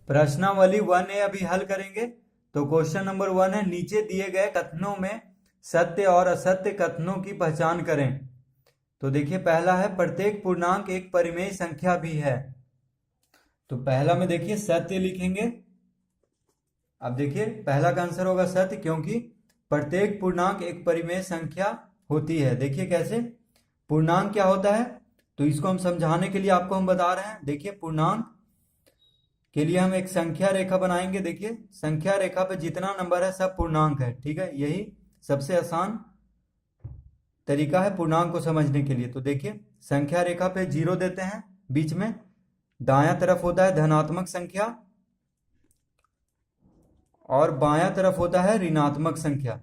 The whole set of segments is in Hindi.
प्रश्नावली 1A अभी हल करेंगे। तो क्वेश्चन नंबर 1 है, नीचे दिए गए कथनों में सत्य और असत्य कथनों की पहचान करें। तो देखिए पहला है, प्रत्येक पूर्णांक एक परिमेय संख्या भी है। तो पहला में देखिए सत्य लिखेंगे। अब देखिए पहला का आंसर होगा सत्य, क्योंकि प्रत्येक पूर्णांक एक परिमेय संख्या होती है। देखिए कैसे, पूर्णांक क्या होता है, तो इसको हम समझाने के लिए आपको हम बता रहे हैं। देखिए पूर्णांक के लिए हम एक संख्या रेखा बनाएंगे। देखिए संख्या रेखा पे जितना नंबर है सब पूर्णांक है, ठीक है। यही सबसे आसान तरीका है पूर्णांक को समझने के लिए। तो देखिए संख्या रेखा पे 0 देते हैं बीच में, दायां तरफ होता है धनात्मक संख्या और बायां तरफ होता है ऋणात्मक संख्या।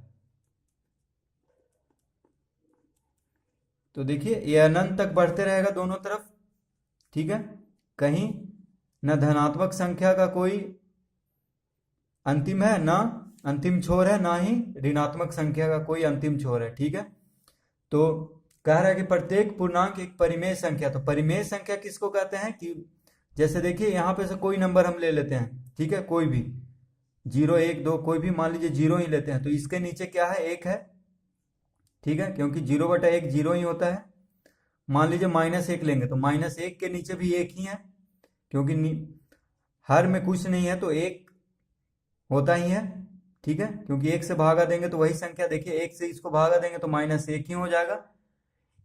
तो देखिए ये अनंत तक बढ़ते रहेगा दोनों तरफ, ठीक है। कहीं न धनात्मक संख्या का कोई अंतिम है, ना अंतिम छोर है, ना ही ऋणात्मक संख्या का कोई अंतिम छोर है, ठीक है। तो कह रहा है कि प्रत्येक पूर्णांक एक परिमेय संख्या। तो परिमेय संख्या किसको कहते हैं कि जैसे देखिए यहाँ पे से कोई नंबर हम ले लेते हैं, ठीक है, कोई भी 0 1 2 कोई भी, मान लीजिए 0 ही लेते हैं, तो इसके नीचे क्या है, 1 है, ठीक है, क्योंकि 0/1 0 ही होता है। मान लीजिए -1 लेंगे तो -1 के नीचे भी 1 ही है, क्योंकि हर में कुछ नहीं है तो 1 होता ही है, ठीक है। क्योंकि 1 से भागा देंगे तो वही संख्या, देखिए 1 से इसको भागा देंगे तो -1 ही हो जाएगा,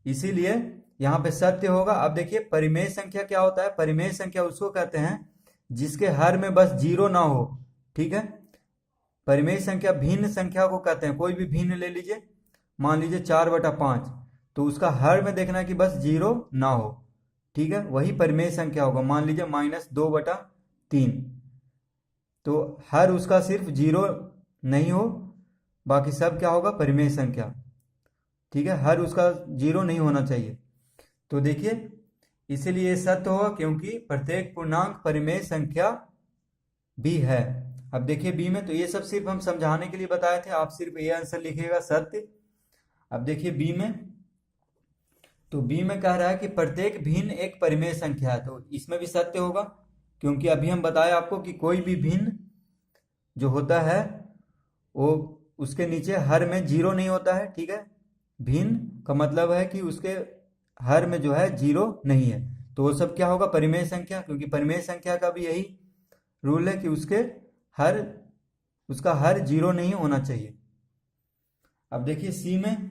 इसीलिए यहाँ पे सत्य होगा। अब देखिए परिमेय संख्या क्या होता है, परिमेय संख्या उसको कहते हैं जिसके हर में बस 0 ना हो, ठीक है। परिमेय संख्या भिन्न संख्या को कहते हैं, कोई भी भिन्न ले लीजिए, मान लीजिए 4/5, तो उसका हर में देखना है कि बस 0 ना हो, ठीक है, वही परिमेय संख्या होगा। मान लीजिए -2/3, तो हर उसका सिर्फ 0 नहीं हो, बाकी सब क्या होगा, परिमेय संख्या, ठीक है, हर उसका 0 नहीं होना चाहिए। तो देखिए इसीलिए सत्य होगा, क्योंकि प्रत्येक पूर्णांक परिमेय संख्या भी है। अब देखिए बी में, तो ये सब सिर्फ हम समझाने के लिए बताए थे, आप सिर्फ ये आंसर लिखिएगा सत्य। अब देखिए बी में, तो बी में कह रहा है कि प्रत्येक भिन्न एक परिमेय संख्या है, तो इसमें भी सत्य होगा, क्योंकि अभी हम बताए आपको कि कोई भी भिन्न जो होता है वो उसके नीचे हर में 0 नहीं होता है, ठीक है। भिन्न का मतलब है कि उसके हर में जो है 0 नहीं है, तो वो सब क्या होगा, परिमेय संख्या, क्योंकि परिमेय संख्या का भी यही रूल है कि उसका हर 0 नहीं होना चाहिए। अब देखिए सी में,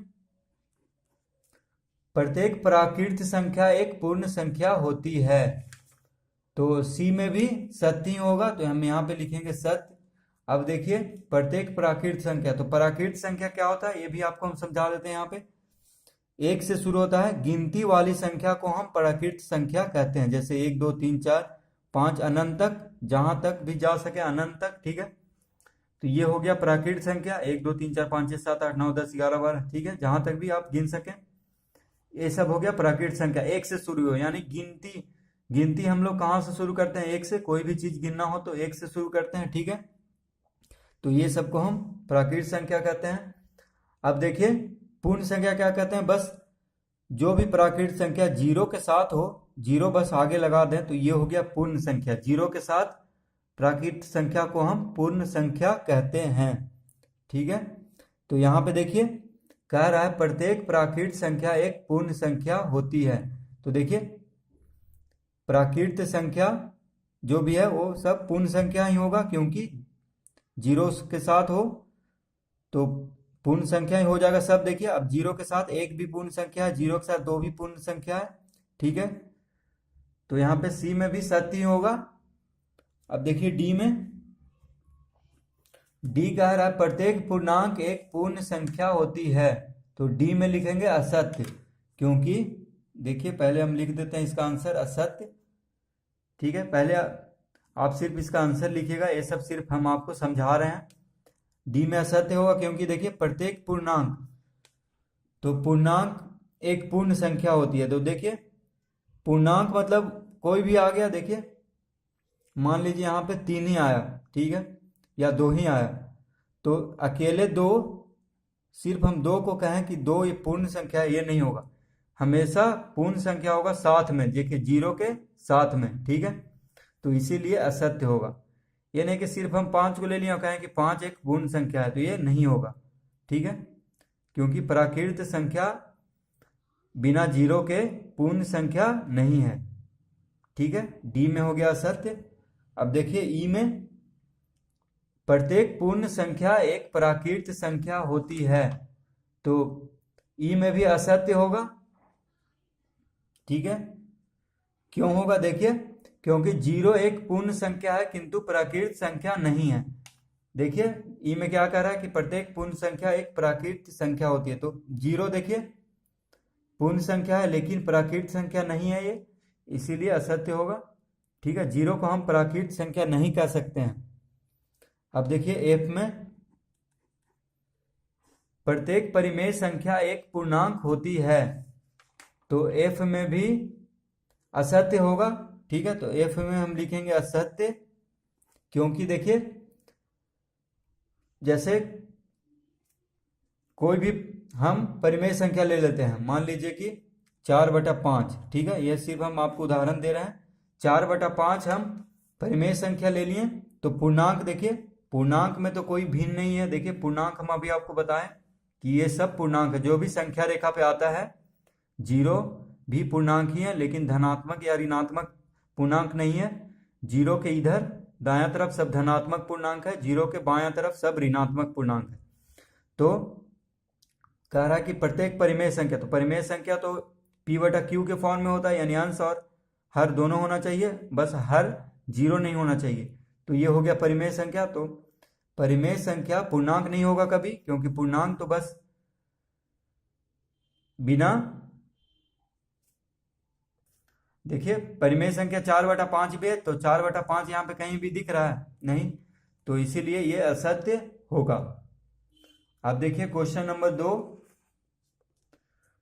प्रत्येक प्राकृत संख्या एक पूर्ण संख्या होती है। तो सी में भी सत्य ही होगा, तो हम यहाँ पे लिखेंगे सत्य। अब देखिए प्रत्येक प्राकृत संख्या, तो प्राकृत संख्या क्या होता है ये भी आपको हम समझा देते हैं। यहाँ पे 1 से शुरू होता है, गिनती वाली संख्या को हम प्राकृत संख्या कहते हैं, जैसे 1 2 3 4 5 अनंत तक, जहां तक भी जा सके अनंत तक, ठीक है। तो ये हो गया प्राकृत संख्या, 1 2 3 4 5 6 7 8 9 10 11 12, ठीक है, जहां तक भी आप गिन सकें, ये सब हो गया प्राकृत संख्या। 1 से शुरू हो, यानी गिनती हम लोग कहाँ से शुरू करते हैं, 1 से, कोई भी चीज गिनना हो तो 1 से शुरू करते हैं, ठीक है। तो ये सबको हम प्राकृत संख्या कहते हैं। अब देखिए पूर्ण संख्या क्या कहते हैं, बस जो भी प्राकृत संख्या 0 के साथ हो, 0 बस आगे लगा दें, तो ये हो गया पूर्ण संख्या। 0 के साथ प्राकृत संख्या को हम पूर्ण संख्या कहते हैं, ठीक है। तो यहाँ पे देखिए कह रहा है प्रत्येक प्राकृत संख्या एक पूर्ण संख्या होती है। तो देखिए प्राकृत संख्या जो भी है वो सब पूर्ण संख्या ही होगा, क्योंकि 0 के साथ हो तो पूर्ण संख्या ही हो जाएगा सब। देखिए अब 0 के साथ 1 भी पूर्ण संख्या है, 0 के साथ 2 भी पूर्ण संख्या है, ठीक है। तो यहाँ पे सी में भी सत्य ही होगा। अब देखिए डी में, डी कह रहा है प्रत्येक पूर्णांक एक पूर्ण संख्या होती है। तो डी में लिखेंगे असत्य, क्योंकि देखिए पहले हम लिख देते हैं इसका आंसर असत्य, ठीक है। पहले आप सिर्फ इसका आंसर लिखिएगा, ये सब सिर्फ हम आपको समझा रहे हैं। डी में असत्य होगा, क्योंकि देखिए प्रत्येक पूर्णांक, तो पूर्णांक एक पूर्ण संख्या होती है। तो देखिए पूर्णांक मतलब कोई भी आ गया, देखिए मान लीजिए यहाँ पे 3 ही आया, ठीक है, या 2 ही आया, तो अकेले 2, सिर्फ हम 2 को कहें कि 2 ये पूर्ण संख्या है, ये नहीं होगा, हमेशा पूर्ण संख्या होगा साथ में, देखिए 0 के साथ में, ठीक है। तो इसीलिए असत्य होगा। ये नहीं कि सिर्फ हम 5 को ले लिया और कहें कि 5 एक पूर्ण संख्या है, तो ये नहीं होगा, ठीक है, क्योंकि प्राकृत संख्या बिना जीरो के पूर्ण संख्या नहीं है, ठीक है। डी में हो गया असत्य। अब देखिए ई में, प्रत्येक पूर्ण संख्या एक प्राकृत संख्या होती है, तो ई में भी असत्य होगा, ठीक है। क्यों होगा देखिए, क्योंकि जीरो एक पूर्ण संख्या है किंतु प्राकृत संख्या नहीं है। देखिए ई में क्या कह रहा है कि प्रत्येक पूर्ण संख्या एक प्राकृत संख्या होती है, तो जीरो देखिए पूर्ण संख्या है लेकिन प्राकृत संख्या नहीं है ये, इसीलिए असत्य होगा, ठीक है। जीरो को हम प्राकृत संख्या नहीं कह सकते हैं। अब देखिए एफ में, प्रत्येक परिमेय संख्या एक पूर्णांक होती है, तो एफ में भी असत्य होगा, ठीक है। तो एफ में हम लिखेंगे असत्य, क्योंकि देखिए जैसे कोई भी हम परिमेय संख्या ले लेते हैं, मान लीजिए कि 4/5, ठीक है, यह सिर्फ हम आपको उदाहरण दे रहे हैं। 4/5 हम परिमेय संख्या ले लिए, तो पूर्णांक देखिए, पूर्णांक में तो कोई भिन्न नहीं है। देखिए पूर्णांक हम अभी आपको बताएं कि ये सब पूर्णांक है, जो भी संख्या रेखा पे आता है, जीरो भी पूर्णांक ही है लेकिन धनात्मक या ऋणात्मक पूर्णांक नहीं है। जीरो के इधर दायां तरफ सब धनात्मक पूर्णांक है, जीरो के बायां तरफ सब ऋणात्मक पूर्णांक है। तो कह रहा है कि प्रत्येक परिमेय संख्या, तो परिमेय संख्या तो P/Q के फॉर्म में होता है, यानी अंश और हर दोनों होना चाहिए, बस हर जीरो नहीं होना चाहिए। तो ये हो गया परिमेय संख्या। तो परिमेय संख्या पूर्णांक नहीं होगा कभी, क्योंकि पूर्णांक तो बस बिना, देखिए परिमेय संख्या 4/5 भी है, तो 4/5 यहाँ पे कहीं भी दिख रहा है नहीं, तो इसीलिए ये असत्य होगा। अब देखिए क्वेश्चन नंबर 2,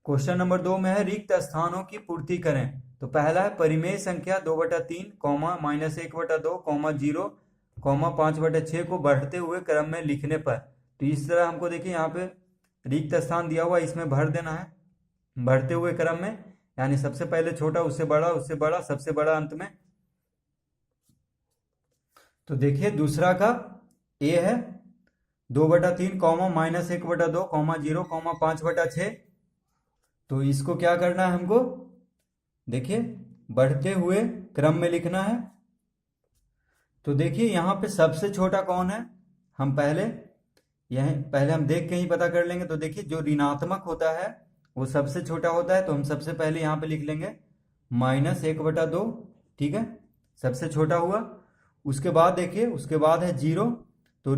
क्वेश्चन नंबर 2 में है रिक्त स्थानों की पूर्ति करें। तो पहला है परिमेय संख्या 2/3, -1/2, 0, 5/6 को बढ़ते हुए क्रम में लिखने पर। तो इस तरह हमको देखिए यहाँ पे रिक्त स्थान दिया हुआ, इसमें भर देना है बढ़ते हुए क्रम में, यानी सबसे पहले छोटा, उससे बड़ा, उससे बड़ा, सबसे बड़ा अंत में। तो देखिए दूसरा का ए है 2/3, -1/2, 0, 5/6। तो इसको क्या करना है हमको, देखिए बढ़ते हुए क्रम में लिखना है। तो देखिए यहाँ पे सबसे छोटा कौन है, हम पहले हम देख के ही पता कर लेंगे। तो देखिए जो ऋणात्मक होता है वो सबसे छोटा होता है, तो हम सबसे पहले यहाँ पे लिख लेंगे -1/2, ठीक है, सबसे छोटा हुआ। उसके बाद देखिए, उसके बाद है 0, तो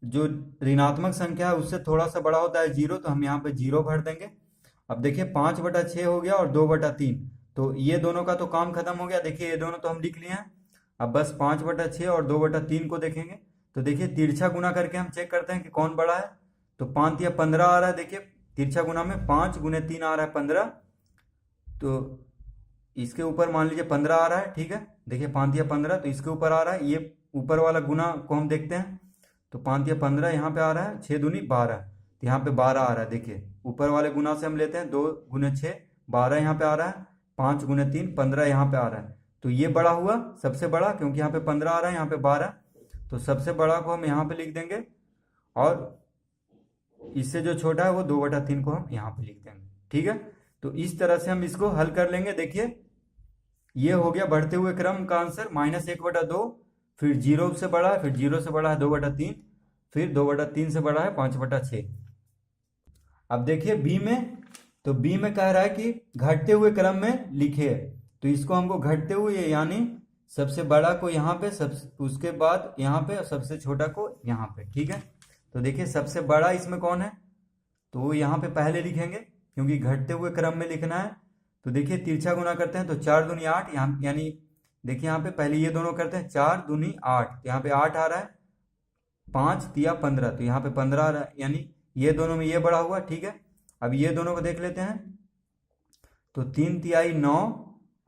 जो ऋणात्मक संख्या है उससे थोड़ा सा बड़ा होता है 0, तो हम यहाँ पे 0 भर देंगे। अब देखिए 5/6 हो गया और 2/3, तो ये दोनों का तो काम खत्म हो गया। देखिए ये दोनों तो हम लिख लिए हैं, अब बस 5/6 और 2/3 को देखेंगे। तो देखिए तिरछा गुना करके हम चेक करते हैं कि कौन बड़ा है, तो 5 या 15 आ रहा है। देखिए तिरछा गुना में 5 × 3 आ रहा है 15, तो इसके ऊपर मान लीजिए 15 आ रहा है, ठीक है। देखिए 5 या 15, तो इसके ऊपर आ रहा है, ये ऊपर वाला गुना को हम देखते हैं, तो 5 या 15 यहाँ पे आ रहा है, 6 दूनी 12, तो यहाँ पे 12 आ रहा है। देखिए ऊपर वाले गुना से हम लेते हैं, 2 × 6 12 यहाँ पे आ रहा है, 5 × 3 15 यहाँ पे आ रहा है। तो ये बड़ा हुआ सबसे बड़ा, क्योंकि यहाँ पे 15 आ रहा है, यहाँ पे 12, तो सबसे बड़ा को हम यहाँ पे लिख देंगे, और इससे जो छोटा है वो 2/3 को हम यहाँ पे लिख देंगे, ठीक है। तो इस तरह से हम इसको हल कर लेंगे। देखिए ये हो गया बढ़ते हुए क्रम का आंसर, -1/2, फिर 0 से बड़ा है, फिर 0 से बड़ा है 2/3, फिर 2/3 से बड़ा है 5/6। अब देखिए बी में, तो बी में कह रहा है कि घटते हुए क्रम में लिखे, तो इसको हमको घटते हुए यानी सबसे बड़ा को यहाँ पे, उसके बाद यहाँ पे, और सबसे छोटा को यहाँ पे, ठीक है। तो देखिए सबसे बड़ा इसमें कौन है, तो वो यहाँ पे पहले लिखेंगे, क्योंकि घटते हुए क्रम में लिखना है। तो देखिए तिरछा गुना करते हैं, तो 4 दूनी 8, यहाँ यानी देखिए यहाँ पे पहले ये दोनों करते हैं, 4 दूनी 8, यहाँ पे 8 आ रहा है, 5 तिया 15, तो यहाँ पे 15 आ रहा है, यानी ये दोनों में ये बड़ा हुआ, ठीक है। अब ये दोनों को देख लेते हैं, तो 3 तिहाई 9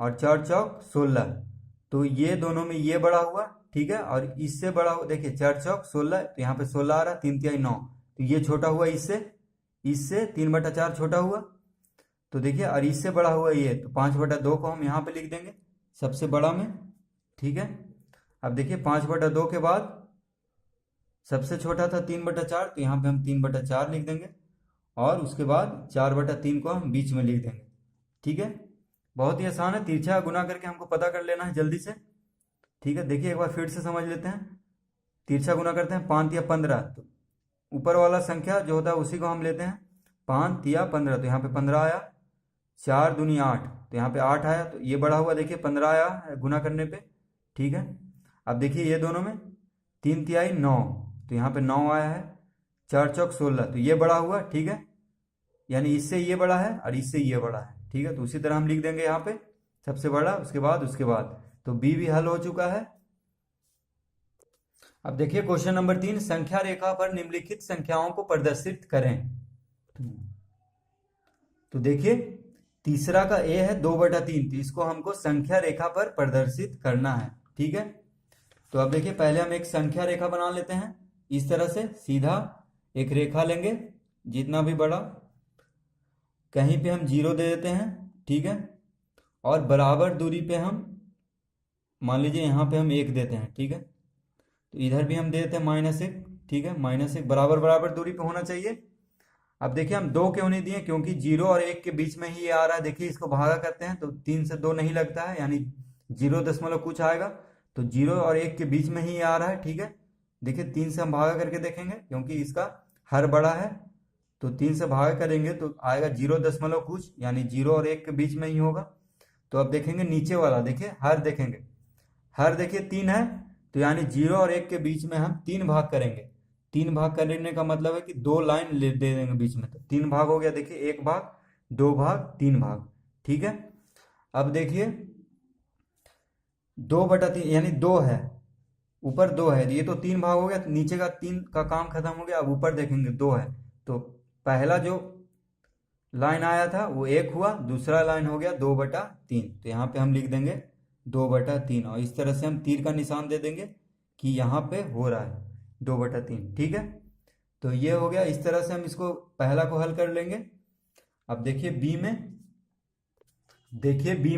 और 4 चौक 16, तो ये दोनों में ये बड़ा हुआ, ठीक है। और इससे बड़ा हुआ, देखिए 4 चौक 16, तो यहाँ पे 16 आ रहा है, 3 तिहाई 9, तो ये छोटा हुआ इससे 3/4 छोटा हुआ। तो देखिए और इससे बड़ा हुआ ये, तो 5/2 को हम यहाँ पे लिख देंगे सबसे बड़ा में, ठीक है। अब देखिए 5/2 के बाद सबसे छोटा था 3/4, तो यहाँ पे हम 3/4 लिख देंगे, और उसके बाद 4/3 को हम बीच में लिख देंगे। ठीक है, बहुत ही आसान है, तिरछा गुना करके हमको पता कर लेना है जल्दी से। ठीक है, देखिए एक बार फिर से समझ लेते हैं। तिरछा गुना करते हैं 5 या 15, तो ऊपर वाला संख्या जो होता है उसी को हम लेते हैं, 5 या 15, तो यहाँ पे 15 आया। 4 दूनी 8, तो यहाँ पे 8 आया, तो ये बड़ा हुआ देखिए 15 आया गुना करने पे। ठीक है, अब देखिए ये दोनों में 3 तिहाई 9, तो यहाँ पे 9 आया है। 4 चौक 16, तो ये बड़ा हुआ। ठीक है, यानी इससे ये बड़ा है और इससे ये बड़ा है। ठीक है, तो उसी तरह हम लिख देंगे यहाँ पे सबसे बड़ा, उसके बाद तो बी भी हल हो चुका है। अब देखिए क्वेश्चन नंबर 3, संख्या रेखा पर निम्नलिखित संख्याओं को प्रदर्शित करें। तो देखिए तीसरा का ए है 2/3, तो इसको हमको संख्या रेखा पर प्रदर्शित करना है। ठीक है, तो अब देखिए पहले हम एक संख्या रेखा बना लेते हैं। इस तरह से सीधा एक रेखा लेंगे, जितना भी बड़ा, कहीं पे हम 0 दे देते हैं। ठीक है, और बराबर दूरी पे हम मान लीजिए यहाँ पे हम 1 देते हैं। ठीक है, तो इधर भी हम दे देते हैं -1। ठीक है, -1 बराबर बराबर दूरी पे होना चाहिए। अब देखिए हम 2 क्यों नहीं दिए, क्योंकि 0 और 1 के बीच में ही ये आ रहा है। देखिए इसको भागा करते हैं तो 3 से 2 नहीं लगता है, यानी 0 कुछ आएगा, तो 0 और 1 के बीच में ही आ रहा है। ठीक है, देखिए 3 से हम भागा करके देखेंगे, क्योंकि इसका हर बड़ा है, तो 3 से भागा करेंगे तो आएगा 0 कुछ, यानी 0 और 1 के बीच में ही होगा। तो अब देखेंगे नीचे वाला, देखिए हर देखेंगे, हर देखिए 3 है, तो यानी 0 और 1 के बीच में हम 3 भाग करेंगे। 3 भाग करने का मतलब है कि 2 लाइन दे देंगे बीच में, तो 3 भाग हो गया। देखिए 1 भाग, 2 भाग, 3 भाग। ठीक है, अब देखिए 2/3 यानी 2 है, ऊपर 2 है, ये तो 3 भाग हो गया, तो नीचे का 3 का काम खत्म हो गया। अब ऊपर देखेंगे 2 है, तो पहला जो लाइन आया था वो 1 हुआ, दूसरा लाइन हो गया 2/3, तो यहाँ पे हम लिख देंगे 2/3, और इस तरह से हम तीर का निशान दे देंगे कि यहाँ पे हो रहा है 2/3। ठीक है, तो ये हो गया। इस तरह से हम इसको पहला को हल कर लेंगे। अब देखिए बी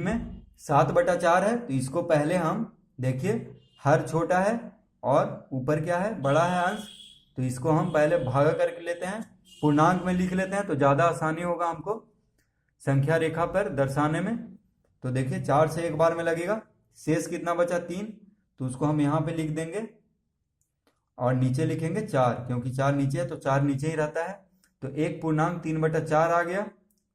में 7/4 है, तो इसको पहले हम देखिए हर छोटा है और ऊपर क्या है, बड़ा है अंश, तो इसको हम पहले भागा करके लेते हैं, पूर्णांक में लिख लेते हैं, तो ज़्यादा आसानी होगा हमको संख्या रेखा पर दर्शाने में। तो देखिए 4 से एक बार में लगेगा, शेष कितना बचा 3, तो उसको हम यहाँ पे लिख देंगे और नीचे लिखेंगे 4, क्योंकि 4 नीचे है तो 4 नीचे ही रहता है, तो एक पूर्णांक 3/4 आ गया।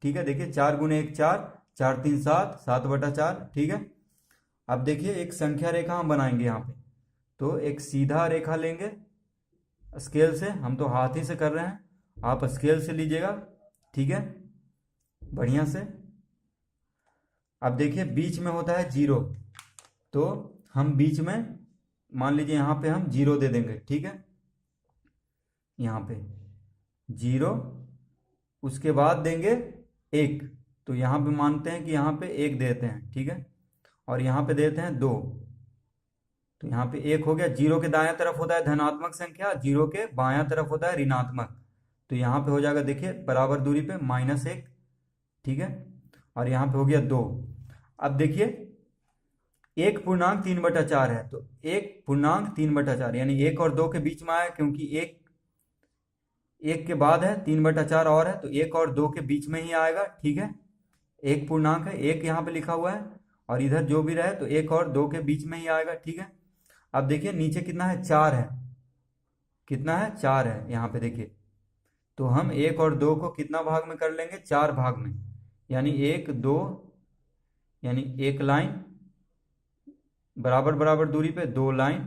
ठीक है, देखिए 4 गुने 1 4, 4 3 7, 7/4। ठीक है, अब देखिए एक संख्या रेखा हम बनाएंगे यहाँ पे, तो एक सीधा रेखा लेंगे स्केल से, हम तो हाथ ही से कर रहे हैं, आप स्केल से लीजिएगा। ठीक है, बढ़िया से। अब देखिए बीच में होता है 0, तो हम बीच में मान लीजिए यहाँ पे हम 0 दे देंगे। ठीक है, यहाँ पे 0, उसके बाद देंगे 1, तो यहाँ पे मानते हैं कि यहाँ पे 1 देते हैं। ठीक है, और यहाँ पे देते हैं 2, तो यहाँ पे 1 हो गया। 0 के दायां तरफ होता है धनात्मक संख्या, 0 के बायां तरफ होता है ऋणात्मक, तो यहाँ पे हो जाएगा देखिए बराबर दूरी पे -1। ठीक है, और यहाँ पे हो गया 2। अब देखिए एक पूर्णांक 3/4 है, तो एक पूर्णांक 3/4 यानी 1 और 2 के बीच में आया, क्योंकि 1 के बाद है 3/4 और है, तो 1 और 2 के बीच में ही आएगा। ठीक है, एक पूर्णांक है, 1 यहाँ पे लिखा हुआ है, और इधर जो भी रहे तो 1 और 2 के बीच में ही आएगा। ठीक है, अब देखिए नीचे कितना है, 4 है, कितना है, 4 है यहाँ पे देखिए, तो हम 1 और 2 को कितना भाग में कर लेंगे, 4 भाग में, यानी 1 2, यानी 1 लाइन बराबर बराबर दूरी पे 2 लाइन,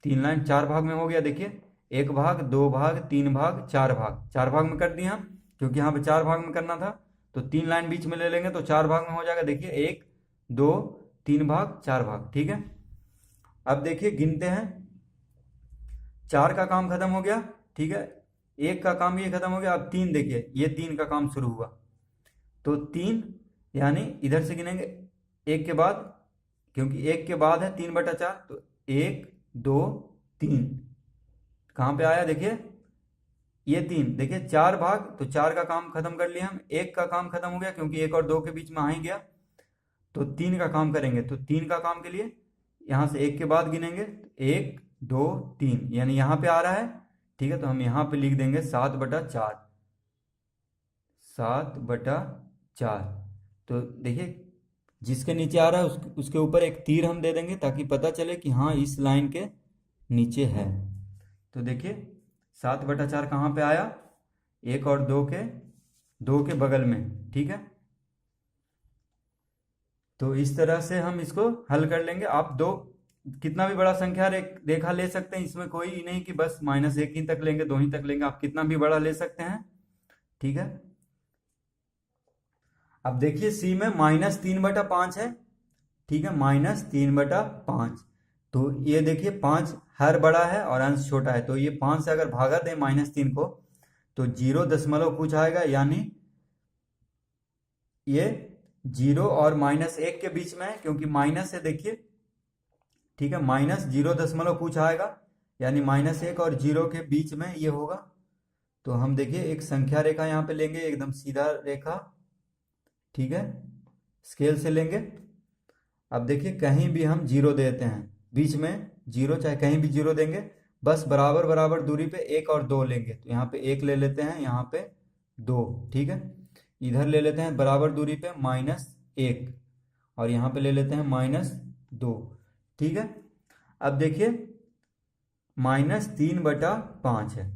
3 लाइन, 4 भाग में हो गया। देखिए 1 भाग, 2 भाग, 3 भाग, 4 भाग, 4 भाग में कर दिए हम, क्योंकि यहाँ पे 4 भाग में करना था, तो 3 लाइन बीच में ले लेंगे तो 4 भाग में हो जाएगा। देखिए 1 2 3 भाग, 4 भाग। ठीक है, अब देखिए गिनते हैं, 4 का काम खत्म हो गया। ठीक है, 1 का काम ये खत्म हो गया। अब 3 देखिए, ये 3 का काम शुरू हुआ, तो 3 यानी इधर से गिनेंगे 1 के बाद, क्योंकि 1 के बाद है 3/4, तो 1 2 3 कहाँ पे आया, देखिए ये 3, देखिए 4 भाग, तो 4 का काम खत्म कर लिया हम। 1 का काम खत्म हो गया, क्योंकि 1 और 2 के बीच में आ ही गया, तो 3 का काम करेंगे, तो 3 का काम के लिए यहाँ से 1 के बाद गिनेंगे, 1 2 3, यानी यहाँ पे आ रहा है, ठीक है। तो हम यहाँ पे लिख देंगे 7/4, 7/4। तो देखिए जिसके नीचे आ रहा है उसके ऊपर एक तीर हम दे देंगे ताकि पता चले कि हाँ इस लाइन के नीचे है। तो देखिए 7/4 कहाँ पे आया, 1 और 2 के बगल में, ठीक है। तो इस तरह से हम इसको हल कर लेंगे। आप दो कितना भी बड़ा संख्या रेखा ले सकते हैं, इसमें कोई नहीं कि बस -1 ही तक लेंगे, 2 ही तक लेंगे, आप कितना भी बड़ा ले सकते हैं, ठीक है। अब देखिए सी में -3/5 है, ठीक है, -3/5। तो ये देखिए 5 हर बड़ा है और अंश छोटा है, तो ये 5 से अगर भागा दें -3 को तो 0 दशमलव कुछ आएगा, यानी ये 0 और -1 के बीच में है, क्योंकि माइनस है देखिए, ठीक है। -0 दशमलव कुछ आएगा, यानी -1 और 0 के बीच में ये होगा। तो हम देखिए एक संख्या रेखा यहाँ पे लेंगे, एकदम सीधा रेखा, ठीक है, स्केल से लेंगे। अब देखिए कहीं भी हम 0 देते हैं, बीच में 0 चाहे कहीं भी 0 देंगे, बस बराबर बराबर दूरी पे 1 और 2 लेंगे। तो यहाँ पे 1 ले लेते हैं, यहाँ पे 2, ठीक है। इधर ले लेते हैं बराबर दूरी पे -1 और यहाँ पे ले लेते हैं -2, ठीक है। अब देखिए -3/5 है,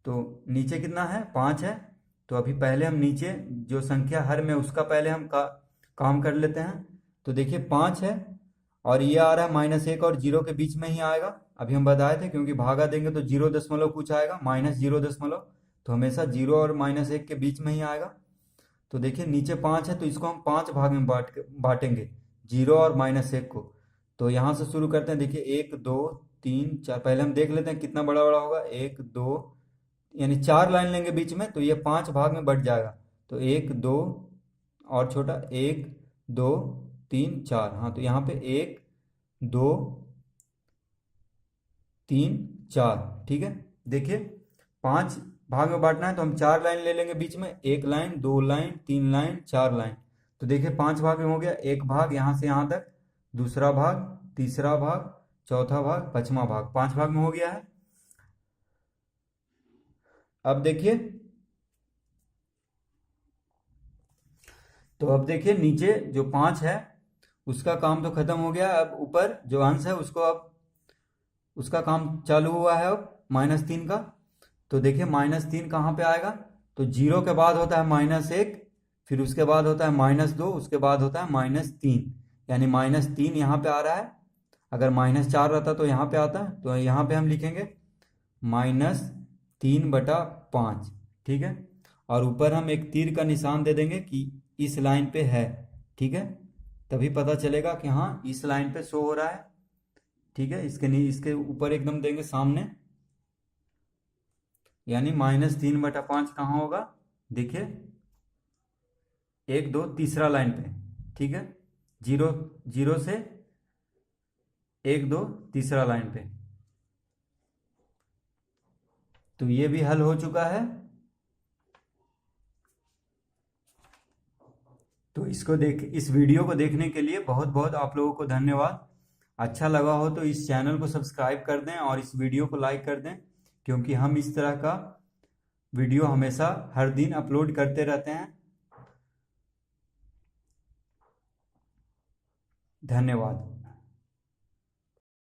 तो नीचे कितना है, 5 है। तो अभी पहले हम नीचे जो संख्या हर में उसका पहले हम काम कर लेते हैं। तो देखिए 5 है और ये आ रहा है -1 और 0 के बीच में ही आएगा। अभी हम बताए थे क्योंकि भागा देंगे तो 0 दशमलव कुछ आएगा, -0 दशमलव, तो हमेशा 0 और -1 के बीच में ही आएगा। तो देखिए नीचे 5 है, तो इसको हम 5 भाग में बांटेंगे, 0 और -1 को। तो यहाँ से शुरू करते हैं, देखिए 1 2 3 4, पहले हम देख लेते हैं कितना बड़ा बड़ा होगा, 1 2, यानी 4 लाइन लेंगे बीच में, तो ये 5 भाग में बट जाएगा। तो 1 2 और छोटा, 1 2 3 4, हाँ तो यहाँ पे 1 2 3 4, ठीक है। देखिए 5 भाग में बांटना है तो हम 4 लाइन ले लेंगे बीच में, 1 लाइन 2 लाइन 3 लाइन 4 लाइन। तो देखिए 5 भाग में हो गया, एक भाग यहाँ से यहाँ तक, दूसरा भाग, तीसरा भाग, चौथा भाग, पांचवा भाग, 5 भाग में हो गया है। अब देखिए, तो अब देखिए नीचे जो 5 है उसका काम तो खत्म हो गया। अब ऊपर जो अंश है उसको अब उसका काम चालू हुआ है अब -3 का। तो देखिए -3 कहाँ पे आएगा, तो 0 के बाद होता है -1, फिर उसके बाद होता है -2, उसके बाद होता है -3, यानी -3 यहाँ पे आ रहा है। अगर -4 रहता तो यहाँ पे आता, तो यहाँ पे हम लिखेंगे -3/5, ठीक है। और ऊपर हम एक तीर का निशान दे देंगे कि इस लाइन पे है, ठीक है, तभी पता चलेगा कि हाँ इस लाइन पे शो हो रहा है, ठीक है। इसके ऊपर एकदम देंगे सामने, यानी -3/5 कहाँ होगा, देखिए 1 2 तीसरा लाइन पे, ठीक है, 0 से 1 2 तीसरा लाइन पे। तो ये भी हल हो चुका है। तो इस वीडियो को देखने के लिए बहुत बहुत आप लोगों को धन्यवाद। अच्छा लगा हो तो इस चैनल को सब्सक्राइब कर दें और इस वीडियो को लाइक कर दें, क्योंकि हम इस तरह का वीडियो हमेशा हर दिन अपलोड करते रहते हैं। धन्यवाद।